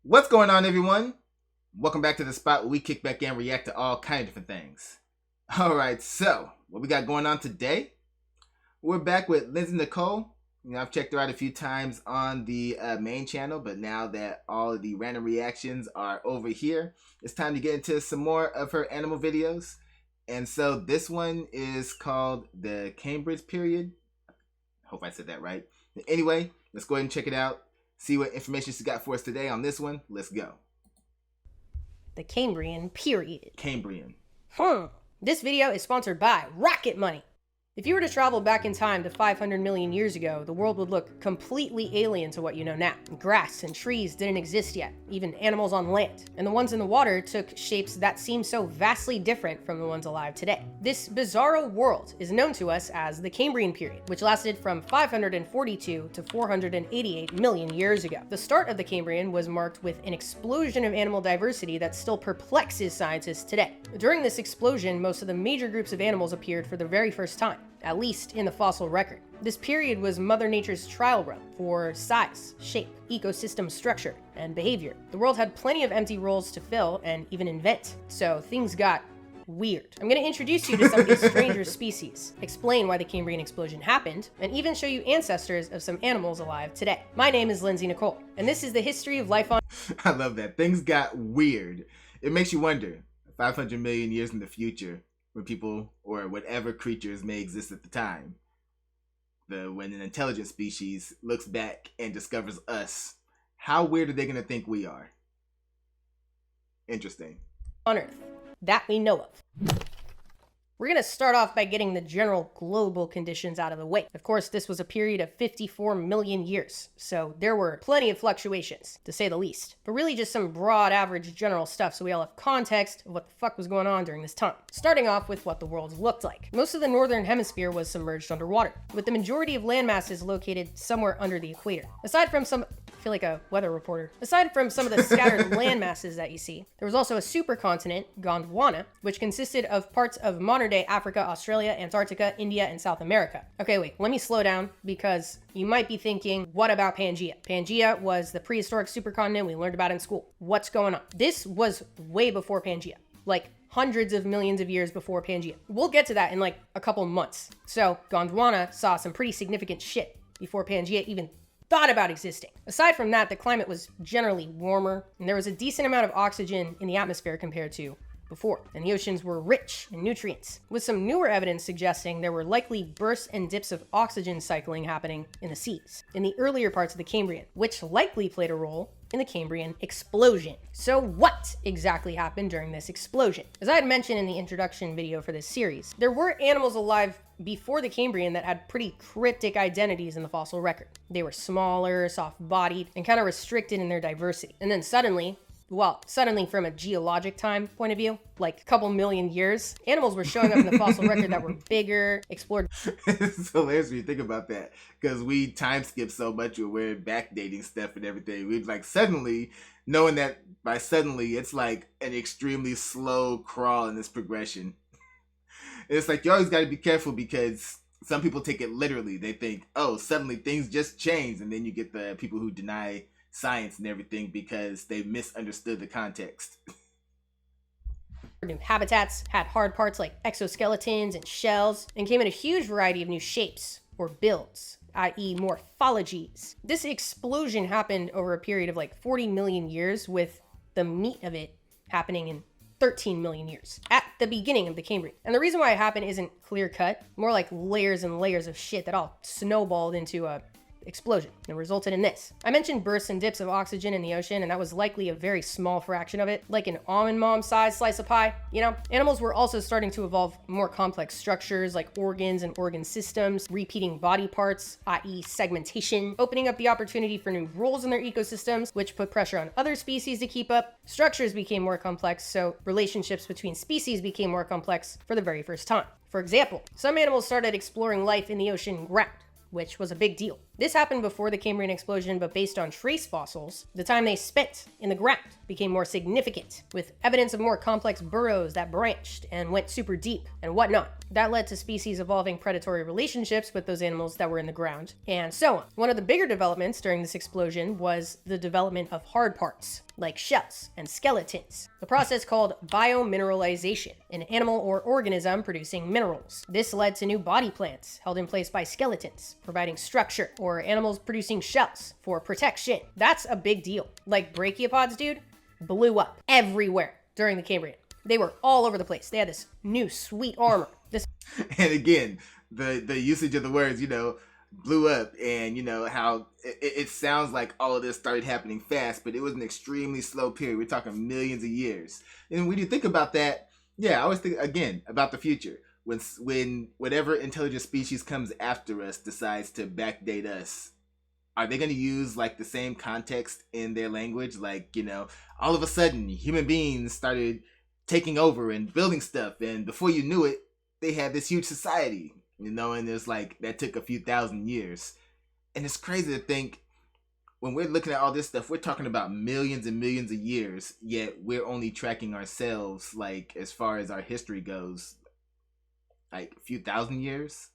What's going on, everyone? Welcome back to the spot where we kick back and react to all kinds of different things. Alright, so what we got going on today? We're back with Lindsay Nicole. I've checked her out a few times on the main channel, but now that all of the random reactions are over here, it's time to get into some more of her animal videos. And so this one is called the Cambrian period. Hope I said that right. Anyway, let's go ahead and check it out. See what information she's got for us today on this one. Let's go. The Cambrian period. Cambrian. This video is sponsored by Rocket Money. If you were to travel back in time to 500 million years ago, the world would look completely alien to what you know now. Grass and trees didn't exist yet, even animals on land. And the ones in the water took shapes that seem so vastly different from the ones alive today. This bizarro world is known to us as the Cambrian period, which lasted from 542 to 488 million years ago. The start of the Cambrian was marked with an explosion of animal diversity that still perplexes scientists today. During this explosion, most of the major groups of animals appeared for the very first time, at least in the fossil record. This period was Mother Nature's trial run for size, shape, ecosystem structure, and behavior. The world had plenty of empty roles to fill and even invent, so things got weird. I'm going to introduce you to some of these stranger species, explain why the Cambrian explosion happened, and even show you ancestors of some animals alive today. My name is Lindsay Nicole, and this is the history of life on... I love that. Things got weird. It makes you wonder, 500 million years in the future, when people or whatever creatures may exist at the time, when an intelligent species looks back and discovers us, how weird are they going to think we are? Interesting. On Earth that we know of. We're going to start off by getting the general global conditions out of the way. Of course, this was a period of 54 million years, so there were plenty of fluctuations, to say the least. But really just some broad average general stuff so we all have context of what the fuck was going on during this time. Starting off with what the world looked like. Most of the northern hemisphere was submerged underwater, with the majority of land masses located somewhere under the equator. Aside from some... I feel like a weather reporter. Aside from some of the scattered land masses that you see, there was also a supercontinent, Gondwana, which consisted of parts of modern-day Africa, Australia, Antarctica, India, and South America. Okay, wait, let me slow down because you might be thinking, what about Pangaea? Pangaea was the prehistoric supercontinent we learned about in school. What's going on? This was way before Pangaea, like hundreds of millions of years before Pangaea. We'll get to that in like a couple months. So Gondwana saw some pretty significant shit before Pangaea even thought about existing. Aside from that, the climate was generally warmer, and there was a decent amount of oxygen in the atmosphere compared to before, and the oceans were rich in nutrients, with some newer evidence suggesting there were likely bursts and dips of oxygen cycling happening in the seas in the earlier parts of the Cambrian, which likely played a role in the Cambrian explosion. So what exactly happened during this explosion? As I had mentioned in the introduction video for this series, there were animals alive before the Cambrian that had pretty cryptic identities in the fossil record. They were smaller, soft-bodied, and kind of restricted in their diversity. And then suddenly from a geologic time point of view, like a couple million years, animals were showing up in the fossil record that were bigger, explored. It's hilarious when you think about that, because we time skip so much when we're backdating stuff and everything. We'd like suddenly, knowing that by suddenly, it's like an extremely slow crawl in this progression. It's like you always got to be careful because some people take it literally. They think, oh, suddenly things just changed, and then you get the people who deny science and everything because they misunderstood the context. New habitats had hard parts like exoskeletons and shells, and came in a huge variety of new shapes or builds, i.e. morphologies. This explosion happened over a period of like 40 million years, with the meat of it happening in 13 million years at the beginning of the Cambrian. And the reason why it happened isn't clear cut, more like layers and layers of shit that all snowballed into a explosion and resulted in this. I mentioned bursts and dips of oxygen in the ocean, and that was likely a very small fraction of it, like an almond mom sized slice of pie, you know? Animals were also starting to evolve more complex structures like organs and organ systems, repeating body parts, i.e. segmentation, opening up the opportunity for new roles in their ecosystems, which put pressure on other species to keep up. Structures became more complex, so relationships between species became more complex for the very first time. For example, some animals started exploring life in the ocean ground, which was a big deal. This happened before the Cambrian explosion, but based on trace fossils, the time they spent in the ground became more significant, with evidence of more complex burrows that branched and went super deep and whatnot. That led to species evolving predatory relationships with those animals that were in the ground, and so on. One of the bigger developments during this explosion was the development of hard parts, like shells and skeletons, a process called biomineralization, an animal or organism producing minerals. This led to new body plans held in place by skeletons, providing structure, or animals producing shells for protection. That's a big deal. Like brachiopods, dude, blew up everywhere during the Cambrian. They were all over the place. They had this new sweet armor. And again, the usage of the words, blew up, and how it sounds like all of this started happening fast, but it was an extremely slow period. We're talking millions of years. And when you think about that, I always think again about the future. When whatever intelligent species comes after us decides to backdate us, are they going to use like the same context in their language? Like, all of a sudden human beings started taking over and building stuff, and before you knew it, they had this huge society, and there's like, that took a few thousand years. And it's crazy to think, when we're looking at all this stuff, we're talking about millions and millions of years, yet we're only tracking ourselves, like, as far as our history goes, like a few thousand years.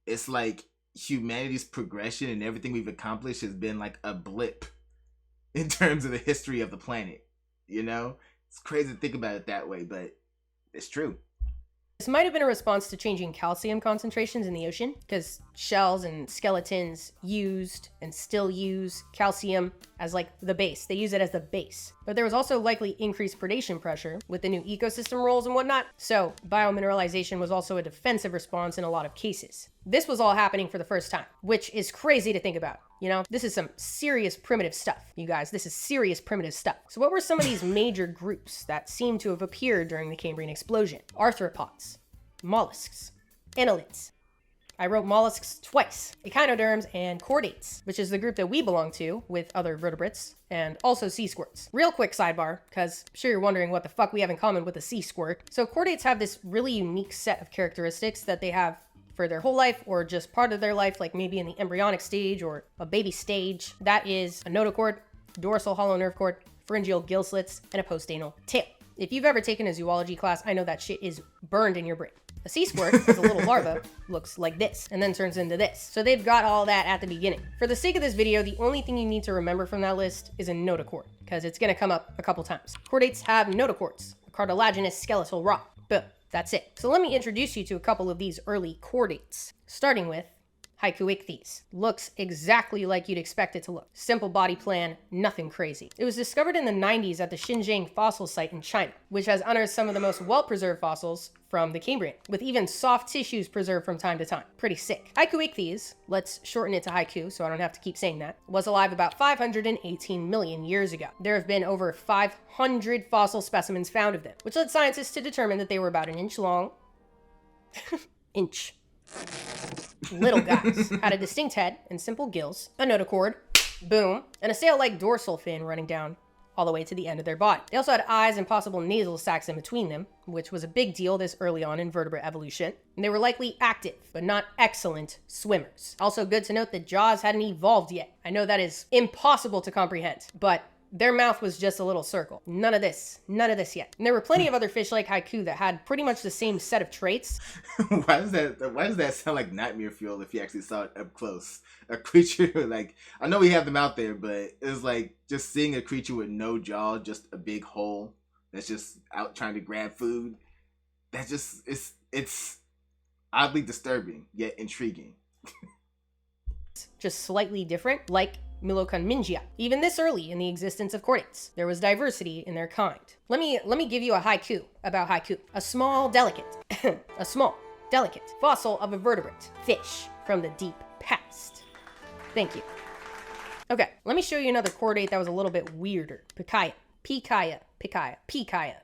It's like humanity's progression and everything we've accomplished has been like a blip in terms of the history of the planet. It's crazy to think about it that way, but it's true. This might have been a response to changing calcium concentrations in the ocean, because shells and skeletons used and still use calcium as like the base. They use it as the base. But there was also likely increased predation pressure with the new ecosystem rules and whatnot. So biomineralization was also a defensive response in a lot of cases. This was all happening for the first time, which is crazy to think about. This is some serious primitive stuff, you guys. This is serious primitive stuff. So what were some of these major groups that seem to have appeared during the Cambrian explosion? Arthropods, mollusks, annelids. I wrote mollusks twice. Echinoderms and chordates, which is the group that we belong to with other vertebrates, and also sea squirts. Real quick sidebar, because I'm sure you're wondering what the fuck we have in common with a sea squirt. So chordates have this really unique set of characteristics that they have for their whole life, or just part of their life, like maybe in the embryonic stage or a baby stage. That is a notochord, dorsal hollow nerve cord, pharyngeal gill slits, and a postanal tail. If you've ever taken a zoology class, I know that shit is burned in your brain. A sea squirt, as a little larva, looks like this, and then turns into this. So they've got all that at the beginning. For the sake of this video, the only thing you need to remember from that list is a notochord, because it's gonna come up a couple times. Chordates have notochords, a cartilaginous skeletal rock. Boom. That's it. So let me introduce you to a couple of these early chordates, starting with Hycuichthys. Looks exactly like you'd expect it to look. Simple body plan, nothing crazy. It was discovered in the 90s at the Xinjiang fossil site in China, which has unearthed some of the most well-preserved fossils from the Cambrian, with even soft tissues preserved from time to time. Pretty sick. Hycuichthys, let's shorten it to haiku so I don't have to keep saying that, was alive about 518 million years ago. There have been over 500 fossil specimens found of them, which led scientists to determine that they were about an inch long. Inch. Little guys, had a distinct head and simple gills, a notochord, boom, and a sail-like dorsal fin running down all the way to the end of their body. They also had eyes and possible nasal sacs in between them, which was a big deal this early on in vertebrate evolution. And they were likely active, but not excellent swimmers. Also good to note that jaws hadn't evolved yet. I know that is impossible to comprehend, but their mouth was just a little circle. None of this yet. And there were plenty of other fish like haiku that had pretty much the same set of traits. Why does that sound like nightmare fuel if you actually saw it up close? A creature like, I know we have them out there, but it's like just seeing a creature with no jaw, just a big hole that's just out trying to grab food. That just, it's oddly disturbing, yet intriguing. Just slightly different, like Miloconmingia. Even this early in the existence of chordates, there was diversity in their kind. Let me give you a haiku about haiku. A small, delicate fossil of a vertebrate fish from the deep past. Thank you. Okay, let me show you another chordate that was a little bit weirder. Pikaia,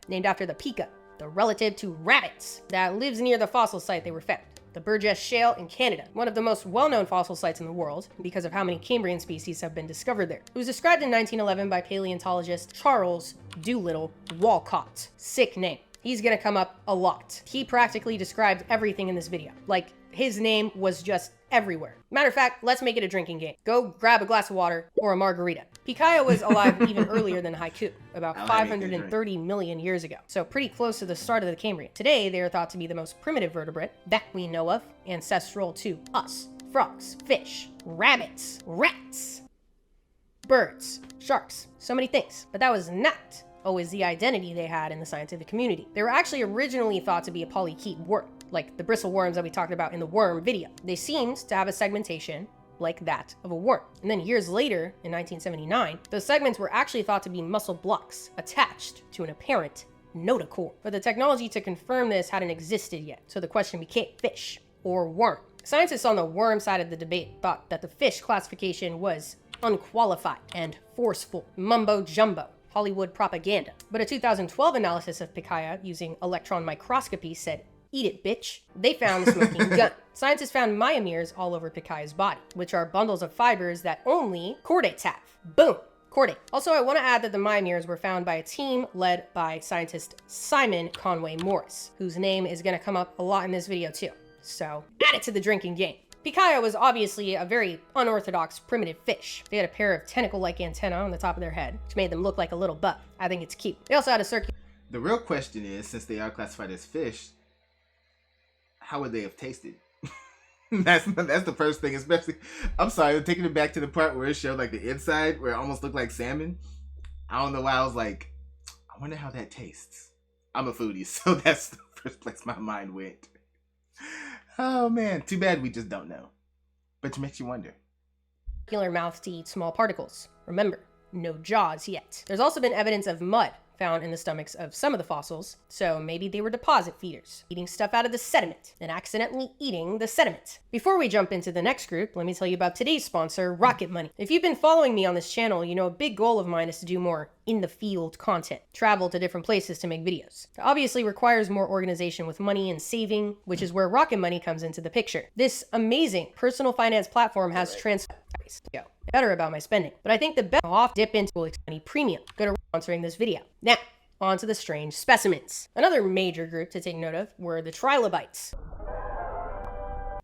named after the pika, the relative to rabbits that lives near the fossil site they were found. The Burgess Shale in Canada, one of the most well-known fossil sites in the world because of how many Cambrian species have been discovered there. It was described in 1911 by paleontologist Charles Doolittle Walcott. Sick name. He's gonna come up a lot. He practically described everything in this video. Like, his name was just everywhere. Matter of fact, let's make it a drinking game. Go grab a glass of water or a margarita. Pikaia was alive even earlier than Haiku, about 530 million years ago, so pretty close to the start of the Cambrian. Today, they are thought to be the most primitive vertebrate that we know of, ancestral to us. Frogs, fish, rabbits, rats, birds, sharks, so many things. But that was not always the identity they had in the scientific community. They were actually originally thought to be a polychaete worm, like the bristle worms that we talked about in the worm video. They seemed to have a segmentation like that of a worm. And then years later, in 1979, those segments were actually thought to be muscle blocks attached to an apparent notochord. But the technology to confirm this hadn't existed yet, so the question became fish or worm. Scientists on the worm side of the debate thought that the fish classification was unqualified and forceful, mumbo jumbo, Hollywood propaganda. But a 2012 analysis of Pikaia using electron microscopy said, "Eat it, bitch." They found the smoking gun. Scientists found myomeres all over Pikaia's body, which are bundles of fibers that only chordates have. Boom, chordate. Also, I want to add that the myomeres were found by a team led by scientist Simon Conway Morris, whose name is going to come up a lot in this video too. So, add it to the drinking game. Pikaia was obviously a very unorthodox primitive fish. They had a pair of tentacle-like antennae on the top of their head, which made them look like a little bug. I think it's cute. They also had a circular... The real question is, since they are classified as fish, how would they have tasted? that's the first thing, especially... I'm sorry, I'm taking it back to the part where it showed like the inside, where it almost looked like salmon. I don't know why I was like, I wonder how that tastes. I'm a foodie, so that's the first place my mind went. Oh man, too bad we just don't know. But it makes you wonder. Mouth to eat small particles. Remember, no jaws yet. There's also been evidence of mud found in the stomachs of some of the fossils, so maybe they were deposit feeders, eating stuff out of the sediment and accidentally eating the sediment. Before we jump into the next group, let me tell you about today's sponsor, Rocket Money. If you've been following me on this channel, you know a big goal of mine is to do more in-the-field content, travel to different places to make videos. It obviously requires more organization with money and saving, which is where Rocket Money comes into the picture. This amazing personal finance platform has transformed better about my spending, but I think the best off dip into Money Premium. Good at sponsoring this video. Now, on to the strange specimens. Another major group to take note of were the trilobites,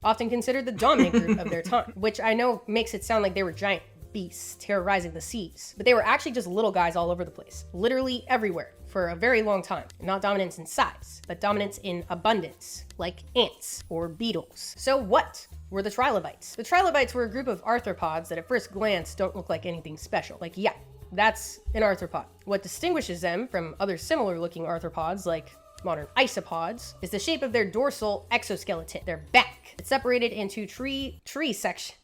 often considered the dominant group of their time, which I know makes it sound like they were giant beasts terrorizing the seas, but they were actually just little guys all over the place, literally everywhere for a very long time. Not dominance in size, but dominance in abundance, like ants or beetles. So what were the trilobites? The trilobites were a group of arthropods that at first glance don't look like anything special. Like, yeah, that's an arthropod. What distinguishes them from other similar looking arthropods like modern isopods is the shape of their dorsal exoskeleton, their back. It's separated into tree sections.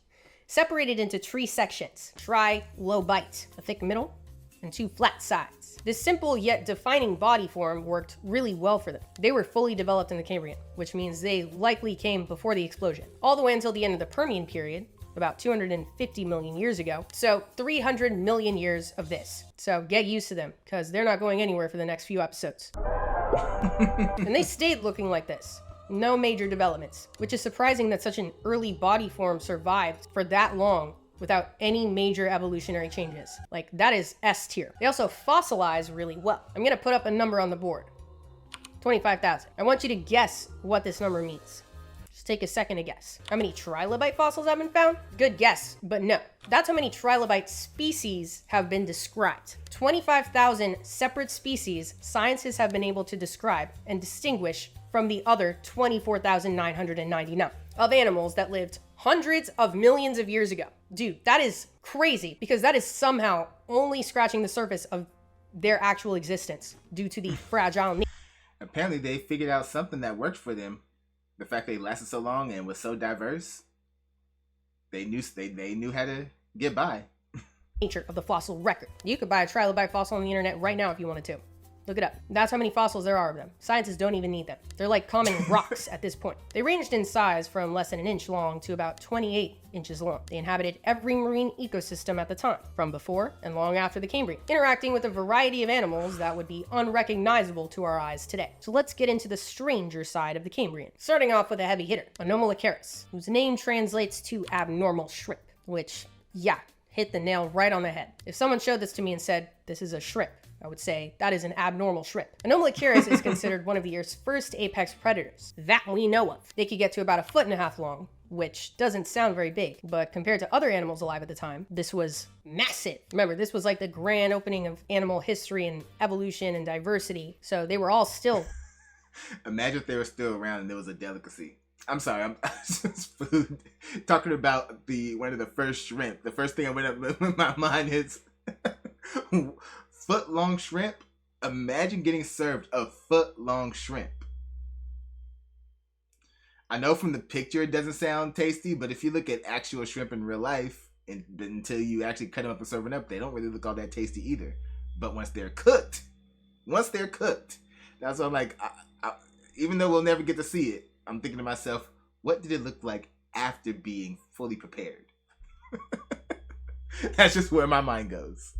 Trilobite, a thick middle and two flat sides. This simple yet defining body form worked really well for them. They were fully developed in the Cambrian, which means they likely came before the explosion, all the way until the end of the Permian period, about 250 million years ago. So 300 million years of this. So get used to them, because they're not going anywhere for the next few episodes. And they stayed looking like this. No major developments, which is surprising that such an early body form survived for that long without any major evolutionary changes. Like, that is S tier. They also fossilize really well. I'm gonna put up a number on the board. 25,000. I want you to guess what this number means. Just take a second to guess. How many trilobite fossils have been found? Good guess, but no. That's how many trilobite species have been described. 25,000 separate species scientists have been able to describe and distinguish from the other 24,999 of animals that lived hundreds of millions of years ago. Dude, that is crazy, because that is somehow only scratching the surface of their actual existence due to the fragile nature. Apparently they figured out something that worked for them. The fact they lasted so long and was so diverse, they knew how to get by. Nature of the fossil record. You could buy a trilobite fossil on the internet right now if you wanted to. Look it up. That's how many fossils there are of them. Scientists don't even need them. They're like common rocks at this point. They ranged in size from less than an inch long to about 28 inches long. They inhabited every marine ecosystem at the time, from before and long after the Cambrian, interacting with a variety of animals that would be unrecognizable to our eyes today. So let's get into the stranger side of the Cambrian. Starting off with a heavy hitter, Animalogic, whose name translates to abnormal shrimp, which, yeah, hit the nail right on the head. If someone showed this to me and said, this is a shrimp, I would say that is an abnormal shrimp. Anomalocaris is considered one of the Earth's first apex predators that we know of. They could get to about 1.5 feet long, which doesn't sound very big, but compared to other animals alive at the time, this was massive. Remember, this was like the grand opening of animal history and evolution and diversity, so they were all still... Imagine if they were still around and there was a delicacy. I'm sorry, I'm just food. Talking about one of the first shrimp. The first thing I went up in my mind is foot-long shrimp. Imagine getting served a foot-long shrimp. I know from the picture it doesn't sound tasty, but if you look at actual shrimp in real life, and until you actually cut them up and serve them up, they don't really look all that tasty either. But once they're cooked, that's why I'm like, even though we'll never get to see it, I'm thinking to myself, what did it look like after being fully prepared? That's just where my mind goes.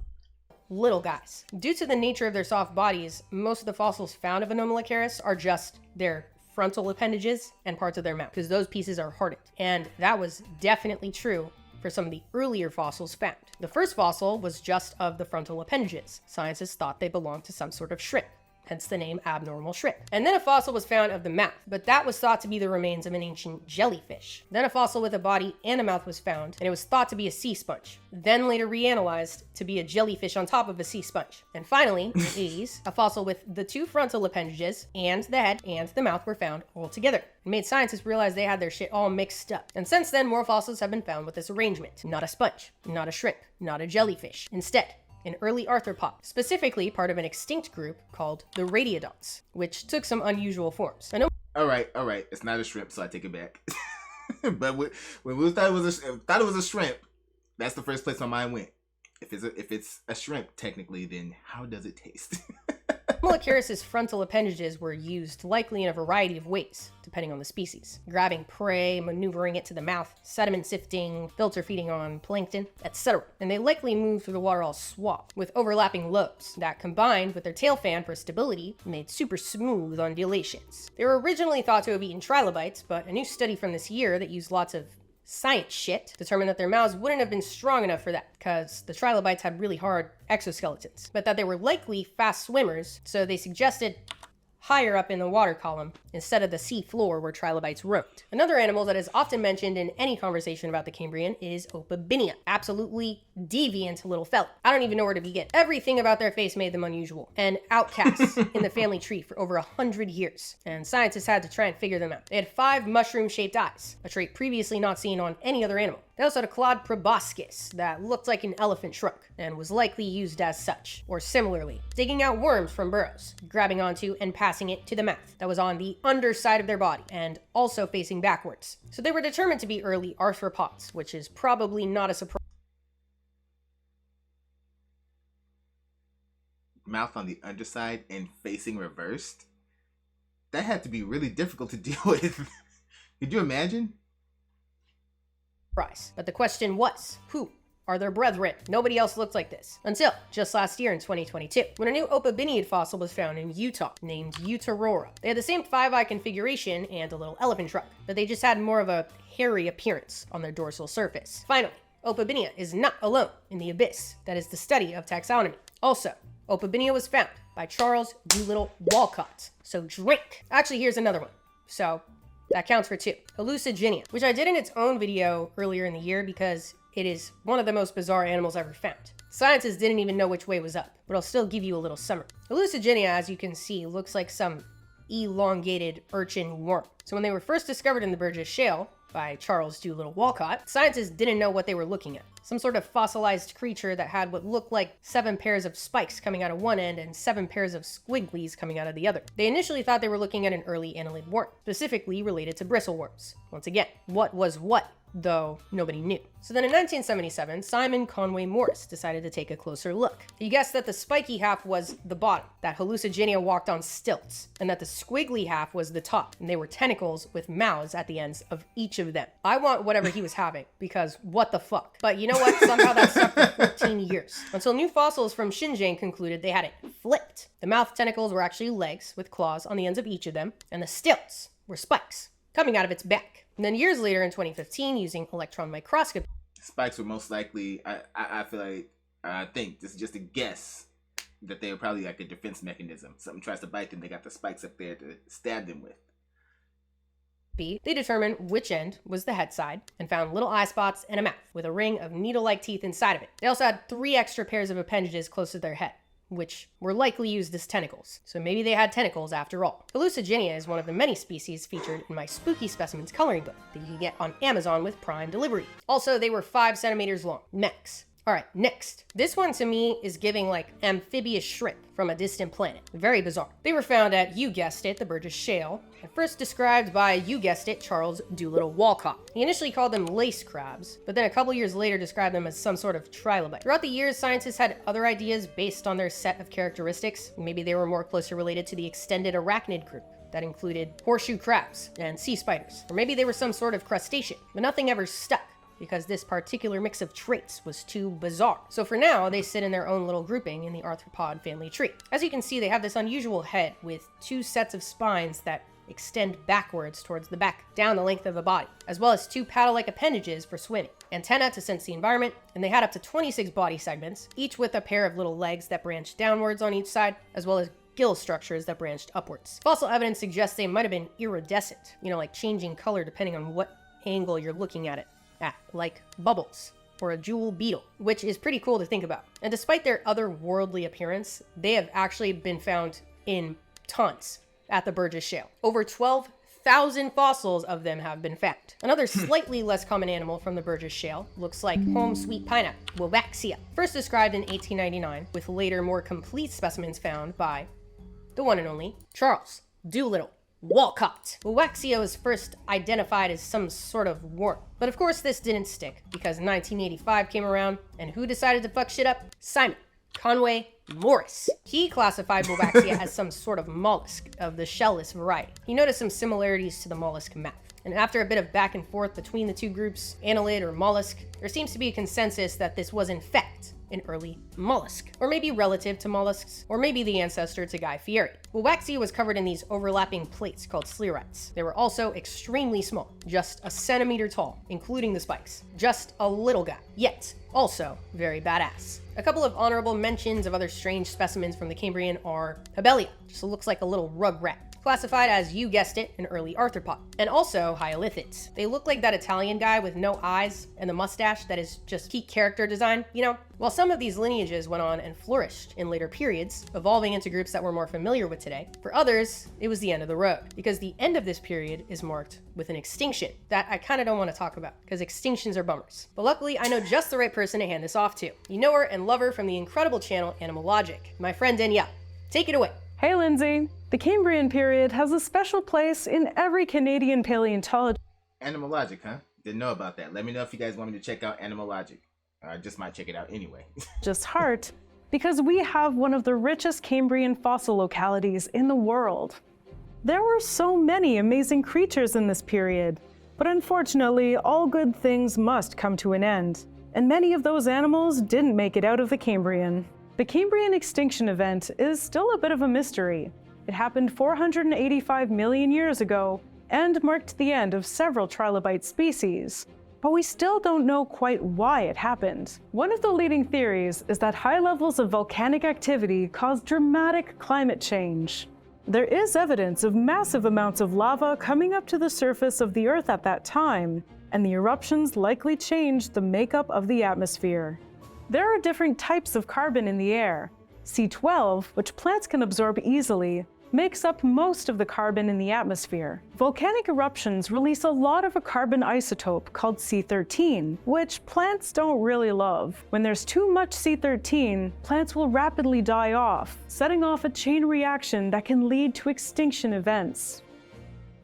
Little guys. Due to the nature of their soft bodies, most of the fossils found of Anomalocaris are just their frontal appendages and parts of their mouth, because those pieces are hardened. And that was definitely true for some of the earlier fossils found. The first fossil was just of the frontal appendages. Scientists thought they belonged to some sort of shrimp, hence the name abnormal shrimp. And then a fossil was found of the mouth, but that was thought to be the remains of an ancient jellyfish. Then a fossil with a body and a mouth was found, and it was thought to be a sea sponge, then later reanalyzed to be a jellyfish on top of a sea sponge. And finally, in the 80s, a fossil with the 2 frontal appendages and the head and the mouth were found all together. It made scientists realize they had their shit all mixed up. And since then, more fossils have been found with this arrangement. Not a sponge, not a shrimp, not a jellyfish. Instead, an early arthropod, specifically part of an extinct group called the RYUDO'S, which took some unusual forms. All right, it's not a shrimp, so I take it back. But when we thought it was a shrimp, that's the first place my mind went. If it's a shrimp, technically, then how does it taste? Anomalocaris' frontal appendages were used likely in a variety of ways, depending on the species. Grabbing prey, maneuvering it to the mouth, sediment sifting, filter feeding on plankton, etc. And they likely moved through the water all swamped, with overlapping lobes that, combined with their tail fan for stability, made super smooth undulations. They were originally thought to have eaten trilobites, but a new study from this year that used lots of science shit determined that their mouths wouldn't have been strong enough for that, because the trilobites had really hard exoskeletons, but that they were likely fast swimmers, so they suggested higher up in the water column instead of the sea floor where trilobites roamed. Another animal that is often mentioned in any conversation about the Cambrian is Opabinia. Absolutely deviant little fella. I don't even know where to begin. Everything about their face made them unusual and outcasts in the family tree for over 100 years, and scientists had to try and figure them out. They had 5 mushroom-shaped eyes, a trait previously not seen on any other animal. They also had a clawed proboscis that looked like an elephant trunk and was likely used as such, or similarly, digging out worms from burrows, grabbing onto and passing it to the mouth that was on the underside of their body and also facing backwards. So they were determined to be early arthropods, which is probably not a surprise. Mouth on the underside and facing reversed? That had to be really difficult to deal with. Could you imagine? But the question was, who are their brethren? Nobody else looked like this. Until just last year in 2022, when a new Opabiniid fossil was found in Utah, named Utaurora. They had the same 5-eye configuration and a little elephant trunk, but they just had more of a hairy appearance on their dorsal surface. Finally, Opabinia is not alone in the abyss that is the study of taxonomy. Also, Opabinia was found by Charles Doolittle Walcott. So drink. Actually, here's another one. So that counts for 2. Hallucigenia, which I did in its own video earlier in the year because it is one of the most bizarre animals ever found. Scientists didn't even know which way was up, but I'll still give you a little summary. Hallucigenia, as you can see, looks like some elongated urchin worm. So when they were first discovered in the Burgess Shale by Charles Doolittle Walcott, scientists didn't know what they were looking at. Some sort of fossilized creature that had what looked like 7 pairs of spikes coming out of one end and 7 pairs of squigglies coming out of the other. They initially thought they were looking at an early annelid worm, specifically related to bristleworms. Once again, what was what? Though nobody knew. So then in 1977, Simon Conway Morris decided to take a closer look. He guessed that the spiky half was the bottom, that Hallucigenia walked on stilts, and that the squiggly half was the top, and they were tentacles with mouths at the ends of each of them. I want whatever he was having, because what the fuck? But you know what? Somehow that stuck for 14 years, until new fossils from Xinjiang concluded they had it flipped. The mouth tentacles were actually legs with claws on the ends of each of them, and the stilts were spikes coming out of its back. And then years later in 2015, using electron microscopy. Spikes were most likely, I feel like, I think, this is just a guess, that they were probably like a defense mechanism. Something tries to bite them, they got the spikes up there to stab them with. B, they determined which end was the head side and found little eye spots and a mouth with a ring of needle-like teeth inside of it. They also had 3 extra pairs of appendages close to their head, which were likely used as tentacles. So maybe they had tentacles after all. Hallucigenia is one of the many species featured in my Spooky Specimens coloring book that you can get on Amazon with Prime delivery. Also, they were 5 centimeters long, max. All right, next. This one to me is giving like amphibious shrimp from a distant planet. Very bizarre. They were found at, you guessed it, the Burgess Shale, and first described by, you guessed it, Charles Doolittle Walcott. He initially called them lace crabs, but then a couple years later described them as some sort of trilobite. Throughout the years, scientists had other ideas based on their set of characteristics. Maybe they were more closely related to the extended arachnid group that included horseshoe crabs and sea spiders. Or maybe they were some sort of crustacean, but nothing ever stuck, because this particular mix of traits was too bizarre. So for now, they sit in their own little grouping in the arthropod family tree. As you can see, they have this unusual head with 2 sets of spines that extend backwards towards the back, down the length of the body, as well as 2 paddle-like appendages for swimming, antenna to sense the environment, and they had up to 26 body segments, each with a pair of little legs that branched downwards on each side, as well as gill structures that branched upwards. Fossil evidence suggests they might have been iridescent, like changing color depending on what angle you're looking at it. Like bubbles, or a jewel beetle, which is pretty cool to think about. And despite their otherworldly appearance, they have actually been found in tons at the Burgess Shale. Over 12,000 fossils of them have been found. Another slightly less common animal from the Burgess Shale looks like home sweet pineapple, Wovaxia, first described in 1899, with later more complete specimens found by the one and only Charles Doolittle Walcott. Wovaxia was first identified as some sort of worm. But of course this didn't stick, because 1985 came around, and who decided to fuck shit up? Simon Conway Morris. He classified Wovaxia as some sort of mollusk of the shellless variety. He noticed some similarities to the mollusk mouth. And after a bit of back and forth between the 2 groups, annelid or mollusk, there seems to be a consensus that this was in fact an early mollusk, or maybe relative to mollusks, or maybe the ancestor to Guy Fieri. Wovaxia was covered in these overlapping plates called sclerites. They were also extremely small, just a centimeter tall, including the spikes. Just a little guy, yet also very badass. A couple of honorable mentions of other strange specimens from the Cambrian are Habelia, just looks like a little rug rat, classified as, you guessed it, an early arthropod. And also hyolithids. They look like that Italian guy with no eyes and the mustache that is just peak character design, While some of these lineages went on and flourished in later periods, evolving into groups that we're more familiar with today, for others, it was the end of the road, because the end of this period is marked with an extinction that I kind of don't want to talk about, because extinctions are bummers. But luckily, I know just the right person to hand this off to. You know her and love her from the incredible channel Animalogic, my friend Danielle. Take it away. Hey Lindsay! The Cambrian period has a special place in every Canadian paleontology. Animalogic, huh? Didn't know about that. Let me know if you guys want me to check out Animalogic. I just might check it out anyway. Just heart, because we have one of the richest Cambrian fossil localities in the world. There were so many amazing creatures in this period, but unfortunately, all good things must come to an end, and many of those animals didn't make it out of the Cambrian. The Cambrian extinction event is still a bit of a mystery. It happened 485 million years ago and marked the end of several trilobite species. But we still don't know quite why it happened. One of the leading theories is that high levels of volcanic activity caused dramatic climate change. There is evidence of massive amounts of lava coming up to the surface of the Earth at that time, and the eruptions likely changed the makeup of the atmosphere. There are different types of carbon in the air. C12, which plants can absorb easily, makes up most of the carbon in the atmosphere. Volcanic eruptions release a lot of a carbon isotope called C13, which plants don't really love. When there's too much C13, plants will rapidly die off, setting off a chain reaction that can lead to extinction events.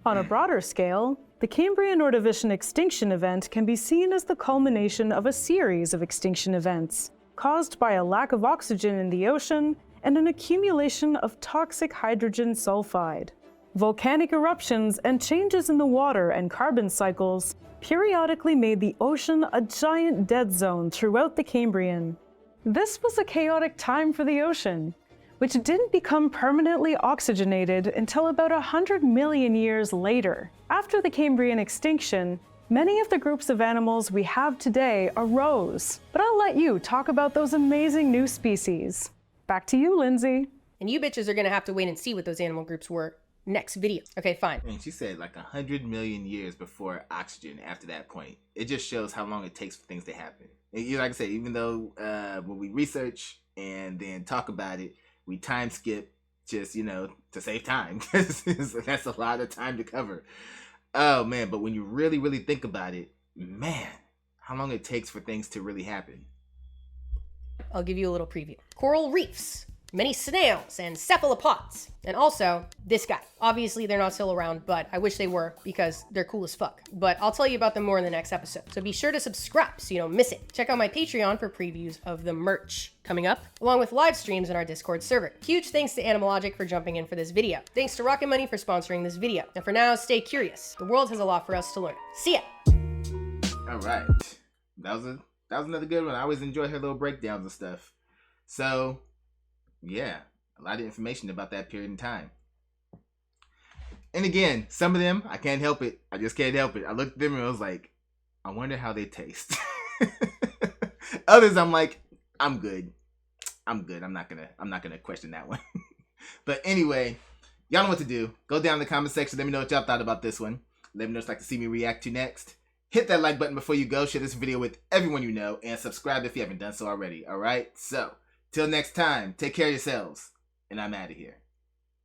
On a broader scale, the Cambrian Ordovician extinction event can be seen as the culmination of a series of extinction events, caused by a lack of oxygen in the ocean and an accumulation of toxic hydrogen sulfide. Volcanic eruptions and changes in the water and carbon cycles periodically made the ocean a giant dead zone throughout the Cambrian. This was a chaotic time for the ocean, which didn't become permanently oxygenated until about 100 million years later. After the Cambrian extinction, Many of the groups of animals we have today arose, but I'll let you talk about those amazing new species. Back to you, Lindsay. And you bitches are gonna have to wait and see what those animal groups were next video. Okay, fine. And she said like 100 million years before oxygen after that point. It just shows how long it takes for things to happen. And like I said, even though when we research and then talk about it, we time skip just, to save time. That's a lot of time to cover. Oh man, but when you really, really think about it, man, how long it takes for things to really happen. I'll give you a little preview. Coral reefs, many snails and cephalopods, and also this guy. Obviously, they're not still around, but I wish they were because they're cool as fuck. But I'll tell you about them more in the next episode. So be sure to subscribe so you don't miss it. Check out my Patreon for previews of the merch coming up, along with live streams in our Discord server. Huge thanks to Animalogic for jumping in for this video. Thanks to Rocket Money for sponsoring this video. And for now, stay curious. The world has a lot for us to learn. See ya! All right. That was another good one. I always enjoy her little breakdowns and stuff. So, yeah, a lot of information about that period in time. And again, some of them, I can't help it. I just can't help it. I looked at them and I was like, I wonder how they taste. Others, I'm like, I'm good. I'm not gonna question that one. But anyway, y'all know what to do. Go down in the comment section. Let me know what y'all thought about this one. Let me know what you'd like to see me react to next. Hit that like button before you go. Share this video with everyone you know. And subscribe if you haven't done so already. Alright? So, till next time, take care of yourselves. And I'm out of here.